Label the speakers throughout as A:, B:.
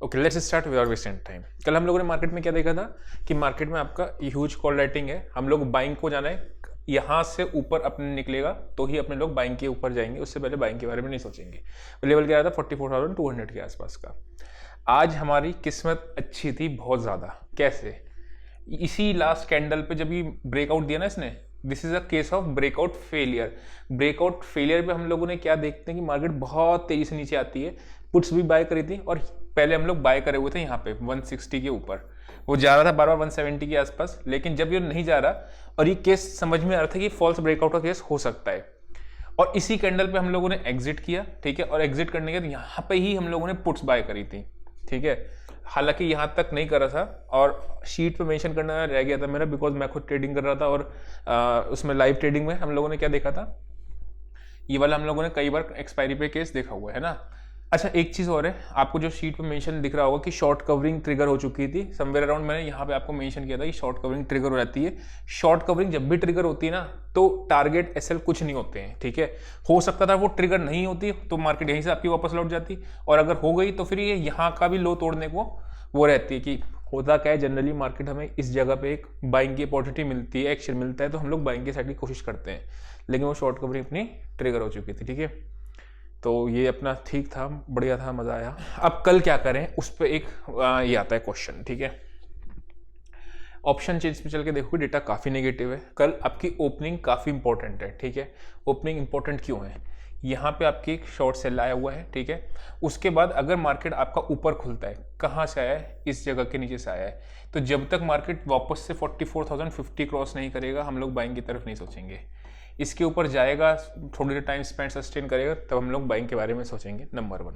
A: Okay, let's start without wasting time. कल हम लोगों ने मार्केट में क्या देखा था कि मार्केट में आपका ह्यूज कॉल राइटिंग है, हम लोग बाइंग को जाना है, यहाँ से ऊपर अपने निकलेगा तो ही अपने लोग बाइंग के ऊपर जाएंगे, उससे पहले बाइंग के बारे में नहीं सोचेंगे। लेवल क्या रहा था 44,200 के आसपास का। आज हमारी किस्मत अच्छी थी बहुत ज़्यादा। कैसे? इसी लास्ट कैंडल पे जब ये ब्रेकआउट दिया ना इसने, this is a case of breakout failure. Breakout failure पे हम लोगों ने क्या देखते हैं कि मार्केट बहुत तेजी से नीचे आती है। पुट्स भी बाय करी थी और पहले हम लोग बाय करे हुए थे यहाँ पे 160 के ऊपर, वो जा रहा था बार बार 170 के आसपास, लेकिन जब ये नहीं जा रहा और ये केस समझ में आ रहा था कि फॉल्स ब्रेकआउट का केस हो सकता है, और इसी कैंडल पे हम लोगों ने एग्जिट किया। ठीक है, और एग्जिट करने के बाद यहाँ पे ही हम लोगों ने पुट्स बाय करी थी। ठीक है, हालांकि यहाँ तक नहीं कर रहा था और शीट पे मेंशन करना रह गया था मेरा, बिकॉज मैं खुद ट्रेडिंग कर रहा था और उसमें लाइव ट्रेडिंग में हम लोगों ने क्या देखा था, ये वाला हम लोगों ने कई बार एक्सपायरी पे केस देखा हुआ है ना। अच्छा, एक चीज़ और है, आपको जो शीट पे मेंशन दिख रहा होगा कि शॉर्ट कवरिंग ट्रिगर हो चुकी थी समवेयर अराउंड, मैंने यहाँ पे आपको मेंशन किया था कि शॉर्ट कवरिंग ट्रिगर हो जाती है। शॉर्ट कवरिंग जब भी ट्रिगर होती है ना तो टारगेट एसएल कुछ नहीं होते हैं। ठीक है, हो सकता था वो ट्रिगर नहीं होती तो मार्केट यहीं से आपकी वापस लौट जाती, और अगर हो गई तो फिर ये यहाँ का भी लो तोड़ने को वो रहती है। कि होता क्या है, जनरली मार्केट हमें इस जगह पे एक बाइंग की अपॉर्चुनिटी मिलती है, एक्शन मिलता है, तो हम लोग बाइंग की साइड की कोशिश करते हैं, लेकिन वो शॉर्ट कवरिंग अपनी ट्रिगर हो चुकी थी। ठीक है, तो ये अपना ठीक था, बढ़िया था, मजा आया। अब कल क्या करें उस पर एक ये आता है क्वेश्चन। ठीक है, ऑप्शन चेंज पे चल के देखो, डेटा काफी नेगेटिव है। कल आपकी ओपनिंग काफी इंपॉर्टेंट है। ठीक है, ओपनिंग इंपॉर्टेंट क्यों है? यहाँ पे आपकी एक शॉर्ट सेल आया हुआ है। ठीक है, उसके बाद अगर मार्केट आपका ऊपर खुलता है, कहाँ से आया है? इस जगह के नीचे से आया है, तो जब तक मार्केट वापस से 44,050 क्रॉस नहीं करेगा हम लोग बाइंग की तरफ नहीं सोचेंगे। इसके ऊपर जाएगा, थोड़ी देर टाइम स्पेंड सस्टेन करेगा, तब हम लोग बाइंग के बारे में सोचेंगे। नंबर 1।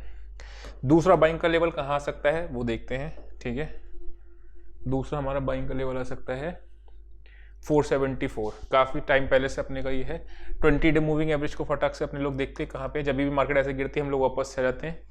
A: दूसरा बाइंग का लेवल कहाँ आ सकता है वो देखते हैं। ठीक है, दूसरा हमारा बाइंग का लेवल आ सकता है 474। काफ़ी टाइम पहले से अपने का ये है। 20 डे मूविंग एवरेज को फटाक से अपने लोग देखते हैं कहाँ पे, जब भी मार्केट ऐसे गिरती है हम लोग वापस से जाते हैं।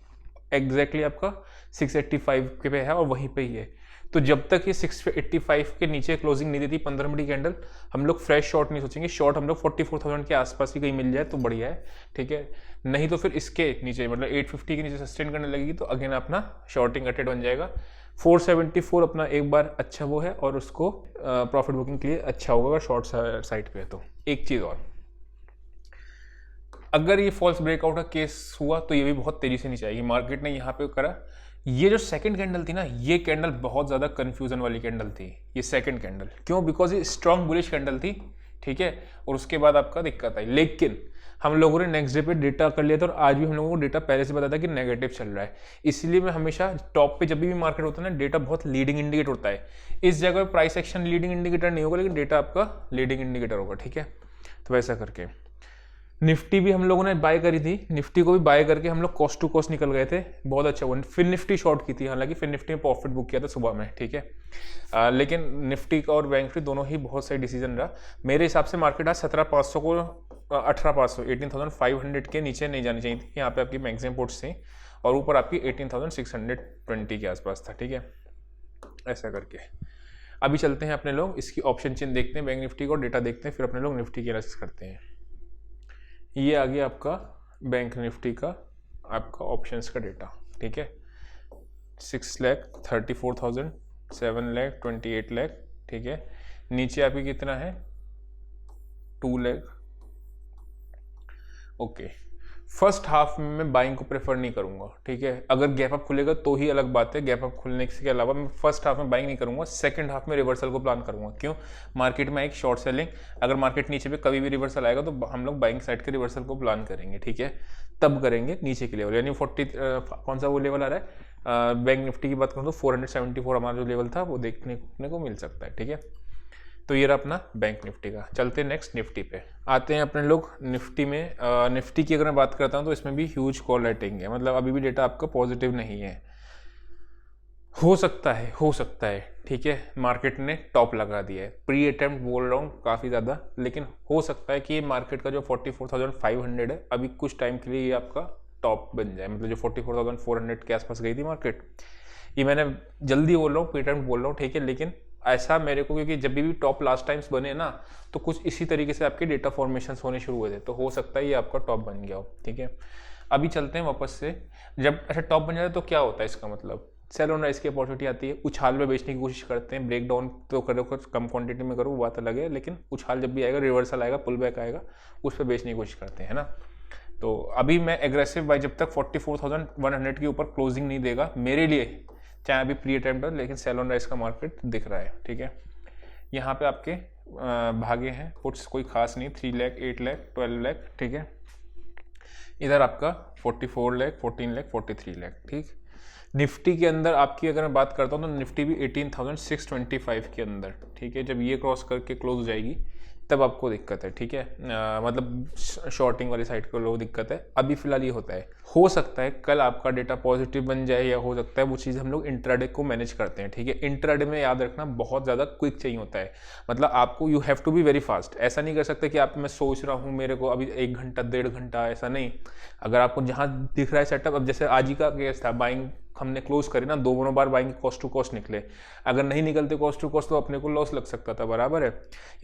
A: एग्जैक्टली आपका 685 के पे है और वहीं पे ही है। तो जब तक ये 685 के नीचे क्लोजिंग नहीं देती 15 मिनट की कैंडल, हम लोग फ्रेश शॉर्ट नहीं सोचेंगे। शॉर्ट हम लोग 44,000 के आसपास ही कहीं मिल जाए तो बढ़िया है। ठीक है, नहीं तो फिर इसके नीचे मतलब 850 के नीचे सस्टेन करने लगेगी तो अगेन अपना शॉर्टिंग अटेड बन जाएगा। 474 अपना एक बार अच्छा वो है और उसको प्रॉफिट बुकिंग के लिए अच्छा होगा अगर शॉर्ट साइड पे है तो। एक चीज़ और, अगर ये फॉल्स ब्रेकआउट का केस हुआ तो ये भी बहुत तेजी से नीचे आएगी। मार्केट ने यहाँ पे करा, ये जो सेकंड कैंडल थी ना, ये कैंडल बहुत ज़्यादा कंफ्यूजन वाली कैंडल थी। ये सेकंड कैंडल क्यों? बिकॉज ये स्ट्रॉन्ग बुलिश कैंडल थी। ठीक है, और उसके बाद आपका दिक्कत आई, लेकिन हम लोगों ने नेक्स्ट डे पे डेटा कर लिया था और आज भी हम लोगों को डेटा पहले से पता था कि नेगेटिव चल रहा है। इसलिए मैं हमेशा टॉप पे जब भी मार्केट होता है ना, डेटा बहुत लीडिंग इंडिकेटर होता है। इस जगह प्राइस एक्शन लीडिंग इंडिकेटर नहीं होगा, लेकिन डेटा आपका लीडिंग इंडिकेटर होगा। ठीक है, तो वैसा करके निफ्टी भी हम लोगों ने बाय करी थी, निफ्टी को भी बाय करके हम लोग कॉस्ट टू कॉस्ट निकल गए थे, बहुत अच्छा हुआ। फिर निफ्टी शॉर्ट की थी, हालांकि फिर निफ्टी में प्रॉफिट बुक किया था सुबह में। ठीक है, लेकिन निफ्टी का और बैंक निफ्टी दोनों ही बहुत सही डिसीजन रहा मेरे हिसाब से। मार्केट आज 17,500 को 18,500 18,500 के नीचे नहीं जानी चाहिए थी। यहाँ पे आपकी मैक्सिमम पुट्स थी और ऊपर आपकी 18,620 के आसपास था। ठीक है, ऐसा करके अभी चलते हैं अपने लोग इसकी ऑप्शन चेन देखते हैं, बैंक निफ्टी को डेटा देखते हैं, फिर अपने लोग निफ्टी की एनालिसिस करते हैं। ये आ गया आपका बैंक निफ्टी का आपका ऑप्शंस का डेटा। ठीक है, 6,34,000, 7,28,00,000। ठीक है, नीचे आपकी कितना है? 2 लाख। ओके, फर्स्ट हाफ में मैं बाइंग को प्रेफर नहीं करूंगा। ठीक है, अगर गैप अप खुलेगा तो ही अलग बात है, गैप अप खुलने के अलावा मैं फर्स्ट हाफ में बाइंग नहीं करूंगा। सेकंड हाफ में रिवर्सल को प्लान करूंगा। क्यों? मार्केट में एक शॉर्ट सेलिंग, अगर मार्केट नीचे पे कभी भी रिवर्सल आएगा तो हम लोग बाइंग साइड के रिवर्सल को प्लान करेंगे। ठीक है, तब करेंगे नीचे के लेवल, यानी 40 कौन सा वो लेवल आ रहा है, बैंक निफ्टी की बात करूँ तो 474 हमारा जो लेवल था वो देखने को मिल सकता है। ठीक है, तो ये रहा अपना बैंक निफ्टी का। चलते हैं नेक्स्ट निफ्टी पे आते हैं अपने लोग। निफ्टी में निफ्टी की अगर मैं बात करता हूँ तो इसमें भी ह्यूज कॉल राइटिंग है, मतलब अभी भी डेटा आपका पॉजिटिव नहीं है। हो सकता है। ठीक है, मार्केट ने टॉप लगा दिया है, प्री अटेम्प्ट बोल रहा हूँ काफ़ी ज़्यादा, लेकिन हो सकता है कि ये मार्केट का जो 44,500 है अभी कुछ टाइम के लिए ये आपका टॉप बन जाए, मतलब जो 44,400 के आसपास गई थी मार्केट, ये मैंने जल्दी बोल रहा हूँ, प्री अटेम्प्ट बोल रहा हूँ। ठीक है, लेकिन ऐसा मेरे को, क्योंकि जब भी टॉप लास्ट टाइम्स बने ना तो कुछ इसी तरीके से आपके डेटा फॉर्मेशन होने शुरू हुए थे, तो हो सकता है ये आपका टॉप बन गया हो। ठीक है, अभी चलते हैं वापस से। जब ऐसा टॉप बन जाता है तो क्या होता है इसका मतलब, सेल ऑन राइज की अपॉर्चुनिटी आती है, उछाल में बेचने की कोशिश करते हैं, ब्रेक डाउन तो करो, कम क्वांटिटी में करो, वो बात अलग है, लेकिन उछाल जब भी आएगा, रिवर्सल आएगा, पुल बैक आएगा, उस पर बेचने की कोशिश करते हैं, है ना। तो अभी मैं एग्रेसिव बाई जब तक 44,100 के ऊपर क्लोजिंग नहीं देगा मेरे लिए, चाहे अभी प्री अटेम्प्ट है, लेकिन सेल ऑन राइज का मार्केट दिख रहा है, ठीक है। यहाँ पे आपके भागे हैं पुट्स, कोई खास नहीं, 3 लाख, 8 लाख, 12 लाख, ठीक है। इधर आपका 44 लाख, 14 लाख, 43 लाख, ठीक। निफ्टी के अंदर आपकी अगर मैं बात करता हूँ तो निफ्टी भी 18,625 के अंदर, ठीक है। जब ये क्रॉस करके क्लोज हो जाएगी तब आपको दिक्कत है, ठीक है। मतलब शॉर्टिंग वाली साइड को लो दिक्कत है, अभी फिलहाल ये होता है। हो सकता है कल आपका डेटा पॉजिटिव बन जाए, या हो सकता है वो चीज़ हम लोग इंट्राडे को मैनेज करते हैं, ठीक है। इंट्राडे में याद रखना बहुत ज़्यादा क्विक चाहिए होता है, मतलब आपको you have to be very fast. ऐसा नहीं कर सकते कि आप मैं सोच रहा हूँ मेरे को अभी 1 घंटा 1.5 घंटा, ऐसा नहीं। अगर आपको जहाँ दिख रहा है सेटअप, अब जैसे आज ही का केस था, बाइंग हमने क्लोज करी ना, दोनों बार बाइंग कॉस्ट टू कॉस्ट निकले, अगर नहीं निकलते कॉस्ट टू कॉस्ट तो अपने को लॉस लग सकता था, बराबर है।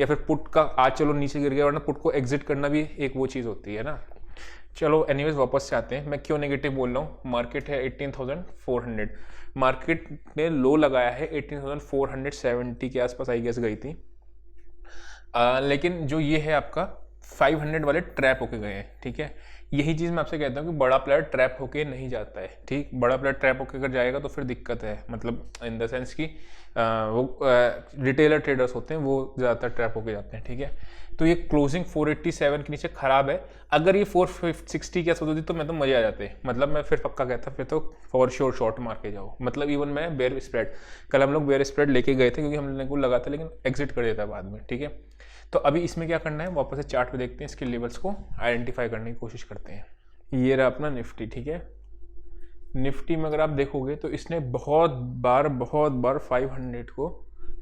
A: या फिर पुट का आज चलो नीचे गिर गया, वरना पुट को एग्जिट करना भी एक वो चीज़ होती है ना। चलो एनीवेज वापस से आते हैं, मैं क्यों नेगेटिव बोल रहा हूँ। मार्केट है 18,400, मार्केट ने लो लगाया है 18,470 के आसपास आई गेस गई थी, लेकिन जो ये है आपका 500 वाले ट्रैप होके गए हैं, ठीक है। यही चीज़ मैं आपसे कहता हूँ कि बड़ा प्लेयर ट्रैप होके नहीं जाता है, ठीक। बड़ा प्लेयर ट्रैप होके अगर जाएगा तो फिर दिक्कत है, मतलब इन द सेंस कि वो रिटेलर ट्रेडर्स होते हैं वो ज़्यादातर ट्रैप होके जाते हैं, ठीक है। तो ये क्लोजिंग 487 के नीचे खराब है। अगर ये 460 के आसपास होती तो मैं तो मजे आ जाते, मतलब मैं फिर पक्का कहता फिर तो फॉर श्योर शॉर्ट मार के जाओ। मतलब इवन मैं बेयर स्प्रेड, कल हम लोग बेयर स्प्रेड लेके गए थे क्योंकि हमने को लगा था, लेकिन एग्जिट कर देता बाद में, ठीक है। तो अभी इसमें क्या करना है, वापस से चार्ट पे देखते हैं, इसके लेवल्स को आइडेंटिफाई करने की कोशिश करते हैं। ये रहा अपना निफ्टी, ठीक है। निफ्टी में अगर आप देखोगे तो इसने बहुत बार 500 को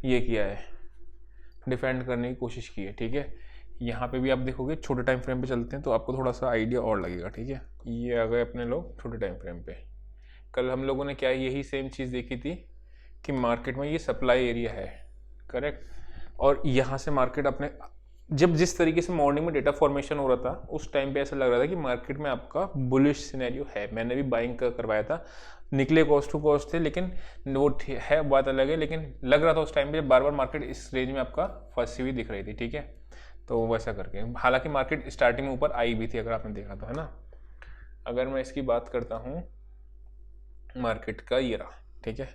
A: ये किया है, डिफेंड करने की कोशिश की है, ठीक है। यहाँ पे भी आप देखोगे, छोटे टाइम फ्रेम पे चलते हैं तो आपको थोड़ा सा आइडिया और लगेगा, ठीक है। ये आ गए अपने लोग छोटे टाइम फ्रेम पे। कल हम लोगों ने क्या यही सेम चीज़ देखी थी कि मार्केट में ये सप्लाई एरिया है, करेक्ट। और यहाँ से मार्केट अपने, जब जिस तरीके से मॉर्निंग में डेटा फॉर्मेशन हो रहा था उस टाइम पे ऐसा लग रहा था कि मार्केट में आपका बुलिश सिनेरियो है। मैंने भी बाइंग करवाया था, निकले कॉस्ट टू कॉस्ट थे, लेकिन वो है बात अलग है, लेकिन लग रहा था उस टाइम पे बार बार मार्केट इस रेंज में आपका फंसी हुई दिख रही थी, ठीक है। तो वैसा करके, हालांकि मार्केट स्टार्टिंग में ऊपर आई भी थी अगर आपने देखा तो, है ना। अगर मैं इसकी बात करता हूँ मार्केट का, ये रहा, ठीक है।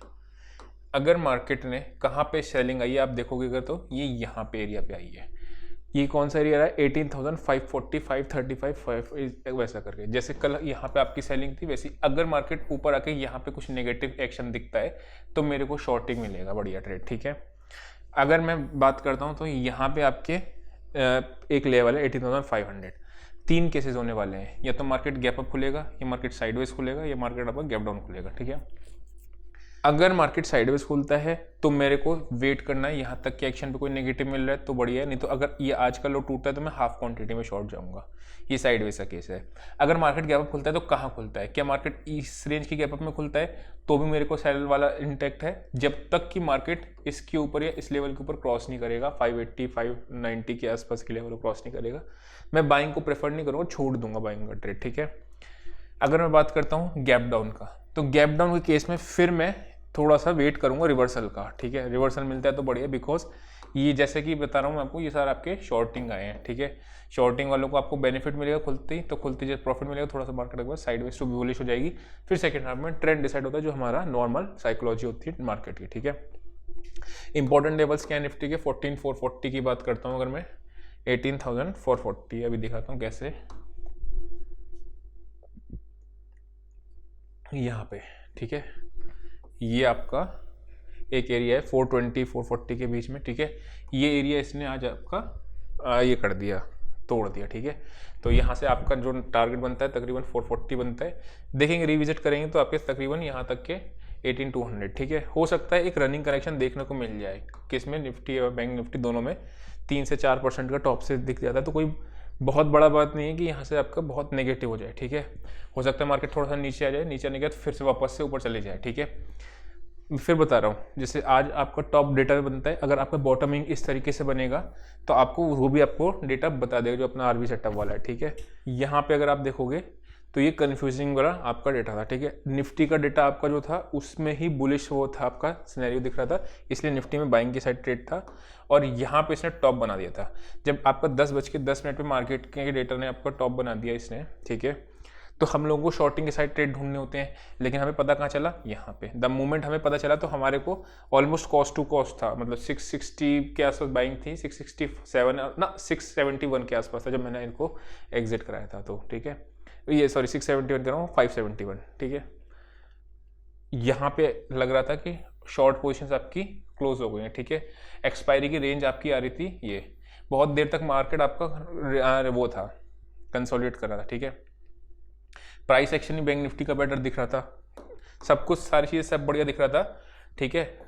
A: अगर मार्केट ने कहाँ पे सेलिंग आई है आप देखोगे अगर, तो ये यहाँ पे एरिया पे आई है। ये कौन सा एरिया रहा है, 18,540, 535, 5 वैसा करके। जैसे कल यहाँ पे आपकी सेलिंग थी, वैसी अगर मार्केट ऊपर आके यहाँ पे कुछ नेगेटिव एक्शन दिखता है तो मेरे को शॉर्टिंग मिलेगा, बढ़िया ट्रेड, ठीक है। अगर मैं बात करता हूँ तो यहाँ पे आपके एक लेवल है 18,500, 3 केसेस होने वाले हैं, या तो मार्केट गैप अप खुलेगा, या मार्केट साइडवेज खुलेगा, या मार्केट आपका गैप डाउन खुलेगा, ठीक है। अगर मार्केट साइडवेज खुलता है तो मेरे को वेट करना है यहाँ तक कि एक्शन पे कोई नेगेटिव मिल रहा है तो बढ़िया है, नहीं तो अगर ये आज का लो टूटता है तो मैं हाफ क्वांटिटी में शॉर्ट जाऊंगा। ये साइडवेज का केस है। अगर मार्केट गैप अप खुलता है तो कहाँ खुलता है, क्या मार्केट इस रेंज की गैप अप में खुलता है तो भी मेरे को सेल वाला इंटैक्ट है, जब तक कि मार्केट इसके ऊपर या इस लेवल के ऊपर क्रॉस नहीं करेगा, 580 590 के आसपास के लेवल को क्रॉस नहीं करेगा, मैं बाइंग को प्रेफर नहीं करूँगा, छोड़ दूंगा बाइंग का ट्रेड, ठीक है। अगर मैं बात करता हूँ गैप डाउन का, तो गैप डाउन के केस में फिर मैं थोड़ा सा वेट करूंगा रिवर्सल का, ठीक है। रिवर्सल मिलता है तो बढ़िया, बिकॉज ये जैसे कि बता रहा हूँ मैं आपको, ये सारे आपके शॉर्टिंग आए हैं, ठीक है। शॉर्टिंग वालों को आपको बेनिफिट मिलेगा खुलते ही, तो खुलते जब प्रॉफिट मिलेगा थोड़ा सा मार्केट के बाद साइडवेज टू बुलिश हो जाएगी, फिर सेकंड हाफ में ट्रेंड डिसाइड होता है, जो हमारा नॉर्मल साइकोलॉजी होती है मार्केट की, ठीक है। इंपॉर्टेंट लेवल्स क्या है निफ्टी के, 14,440 की बात करता हूँ अगर मैं, 18,440 अभी दिखाता हूँ कैसे, यहाँ पे, ठीक है। ये आपका एक एरिया है 420 440 के बीच में, ठीक है। ये एरिया इसने आज आपका ये कर दिया, तोड़ दिया, ठीक है। तो यहाँ से आपका जो टारगेट बनता है तकरीबन 440 बनता है, देखेंगे रिविजिट करेंगे तो आपके तकरीबन यहाँ तक के 18,200, ठीक है। हो सकता है एक रनिंग करेक्शन देखने को मिल जाए, किसमें, निफ्टी और बैंक निफ्टी दोनों में 3 से 4% का टॉप से दिख जाता है, तो कोई बहुत बड़ा बात नहीं है कि यहाँ से आपका बहुत नेगेटिव हो जाए, ठीक है। हो सकता है मार्केट थोड़ा सा नीचे आ जाए, नीचे आने के बाद फिर से वापस से ऊपर चले जाए, ठीक है। फिर बता रहा हूँ, जैसे आज आपका टॉप डेटा भी बनता है, अगर आपका बॉटमिंग इस तरीके से बनेगा तो आपको वो भी आपको डेटा बता देगा, जो अपना आरबी सेटअप वाला है, ठीक है। यहाँ पे अगर आप देखोगे तो ये कन्फ्यूजिंग वाला आपका डेटा था, ठीक है। निफ्टी का डेटा आपका जो था उसमें ही बुलिश वो था, आपका सिनेरियो दिख रहा था, इसलिए निफ्टी में बाइंग की साइड ट्रेड था और यहाँ पे इसने टॉप बना दिया था। जब आपका 10:10 पे मार्केट के डेटा ने आपका टॉप बना दिया इसने, ठीक है, तो हम लोगों को शॉर्टिंग के साइड ट्रेड ढूंढने होते हैं, लेकिन हमें पता कहाँ चला, यहाँ पे द मोमेंट हमें पता चला तो हमारे को ऑलमोस्ट कॉस्ट टू कॉस्ट था, मतलब 660 के आसपास बाइंग थी, 667 ना 671 के आसपास था जब मैंने इनको एग्जिट कराया था, तो ठीक है, ये सॉरी 671 कर रहा हूँ, 571, ठीक है। यहाँ पे लग रहा था कि शॉर्ट पोजिशंस आपकी क्लोज हो गई हैं, ठीक है। एक्सपायरी की रेंज आपकी आ रही थी, ये बहुत देर तक मार्केट आपका वो था, कंसोलिडेट कर रहा था, ठीक है। प्राइस एक्शन ही बैंक निफ्टी का बेटर दिख रहा था, सब कुछ सारी चीज़ें सब बढ़िया दिख रहा था, ठीक है।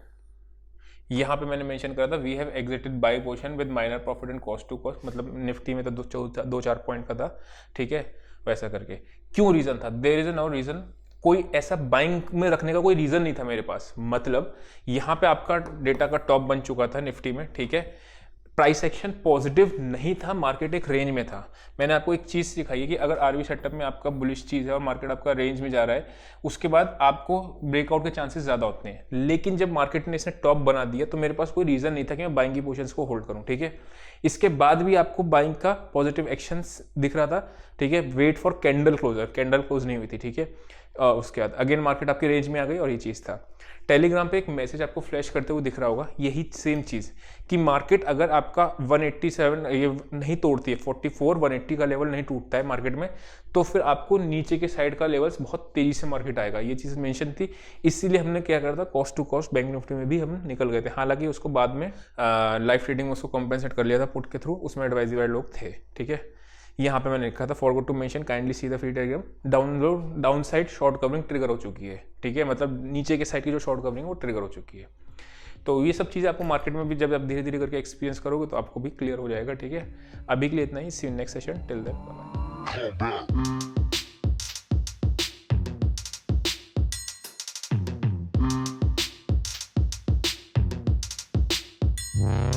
A: यहाँ पे मैंने मेंशन करा था we have exited by position with minor profit and cost to cost, मतलब निफ्टी में तो 2-4 पॉइंट का था, ठीक है, वैसा करके। क्यों रीज़न था, देयर इज नो रीज़न, कोई ऐसा बाइंग में रखने का कोई रीज़न नहीं था मेरे पास, मतलब यहाँ पे आपका डेटा का टॉप बन चुका था निफ्टी में, ठीक है। प्राइस एक्शन पॉजिटिव नहीं था, मार्केट एक रेंज में था। मैंने आपको एक चीज़ सिखाई है कि अगर आरवी सेटअप में आपका बुलिश चीज़ है और मार्केट आपका रेंज में जा रहा है, उसके बाद आपको ब्रेकआउट के चांसेस ज़्यादा होते हैं, लेकिन जब मार्केट ने इसने टॉप बना दिया तो मेरे पास कोई रीज़न नहीं था कि मैं बाइंग की पोजीशंस को होल्ड करूँ, ठीक है। इसके बाद भी आपको बाइंग का पॉजिटिव एक्शंस दिख रहा था, ठीक है। Wait for candle closure, candle close नहीं हुई थी, ठीक है। उसके बाद अगेन मार्केट आपकी रेंज में आ गई और ये चीज़ था। टेलीग्राम पे एक मैसेज आपको फ्लैश करते हुए दिख रहा होगा, यही सेम चीज़ कि मार्केट अगर आपका 187 ये नहीं तोड़ती है, 44 180 का लेवल नहीं टूटता है मार्केट में, तो फिर आपको नीचे के साइड का लेवल्स बहुत तेज़ी से मार्केट आएगा, ये चीज़ मेंशन थी। इसीलिए हमने क्या करा था, cost to cost bank Nifty में भी हम निकल गए थे, हालांकि उसको बाद में लाइव ट्रेडिंग में उसको कॉम्पेंसेट कर लिया था पुट के थ्रू, उसमें एडवाइजरी वाले लोग थे, ठीक है। यहाँ पे मैंने लिखा था forgot to mention kindly see the free Telegram download, down side short covering trigger हो चुकी है, ठीक है, मतलब नीचे के साइड की जो शॉर्ट कवरिंग है वो ट्रिगर हो चुकी है। तो ये सब चीज़ें आपको मार्केट में भी जब आप धीरे धीरे करके एक्सपीरियंस करोगे तो आपको भी क्लियर हो जाएगा, ठीक है। अभी के लिए इतना ही, see you next session, till then bye bye.